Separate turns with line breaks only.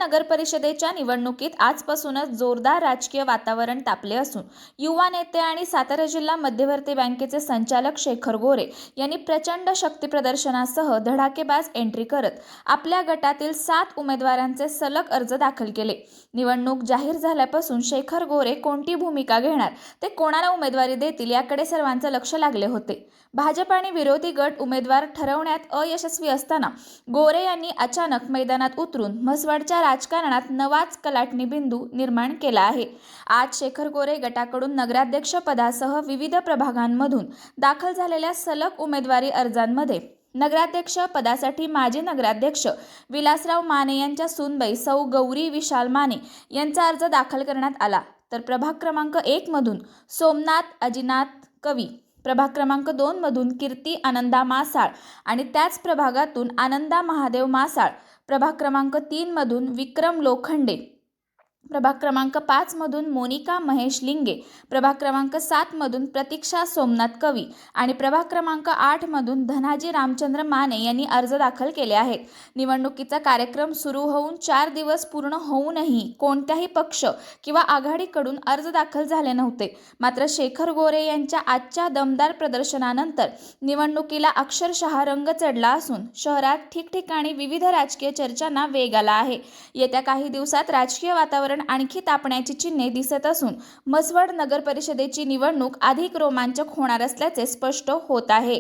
नगर परिषदेच्या निवडणुकीत आजपासूनच जोरदार राजकीय वातावरण तापले असून युवा नेते आणि सातारा जिल्हा मध्यवर्ती बँकेचे संचालक शेखर गोरे यांनी प्रचंड शक्ती प्रदर्शनासह धडाकेबाज एंट्री करत आपल्या गटातील 7 उमेदवारांचे सलग अर्ज दाखल केले। निवडणूक जाहीर झाल्यापासून शेखर गोरे कोणती भूमिका घेणार, ते कोणाला उमेदवारी देतील याकडे सर्वांचे लक्ष लागले होते। भाजप आणि विरोधी गट उमेदवार ठरवण्यात अयशस्वी असताना गोरे यांनी अचानक मैदानात उतरून म्हसवडच्या राजकारणात नवाच कलाटणी बिंदू निर्माण केला आहे। आज शेखर गोरे गटाकडून नगराध्यक्ष पदासह विविध प्रभागांमधून दाखल झालेल्या सलग उमेदवारी अर्जांमध्ये नगराध्यक्ष पदासाठी माजी नगराध्यक्ष विलासराव माने यांच्या सूनबाई सौ गौरी विशाल माने यांचा अर्ज दाखल करण्यात आला, तर प्रभाग क्रमांक 1 मधून सोमनाथ अजिनाथ कवी, प्रभाग क्रमांक 2 मधून कीर्ती आनंदा मासाळ आणि त्याच प्रभागातून आनंदा महादेव मासाळ, प्रभाग क्रमांक 3 मधून विक्रम लोखंडे, प्रभाग क्रमांक 5 मधून मोनिका महेश लिंगे, प्रभाग क्रमांक 7 मधून प्रतीक्षा सोमनाथ कवी आणि प्रभाग क्रमांक 8 मधून धनाजी रामचंद्र माने यांनी अर्ज दाखल केले आहेत। निवडणुकीचा कार्यक्रम सुरू होऊन 4 दिवस पूर्ण होऊनही कोणत्याही पक्ष किंवा आघाडीकडून अर्ज दाखल झाले नव्हते। मात्र शेखर गोरे यांच्या आजच्या दमदार प्रदर्शनानंतर निवडणुकीला अक्षरशः रंग चढला असून शहरात ठिकठिकाणी विविध राजकीय चर्चांना वेग आला आहे। येत्या काही दिवसात राजकीय वातावरण आणखी तापण्याची चिन्हे दिसत असून म्हसवड नगर परिषदेची निवडणूक अधिक रोमांचक होणार असल्याचे स्पष्ट होत आहे।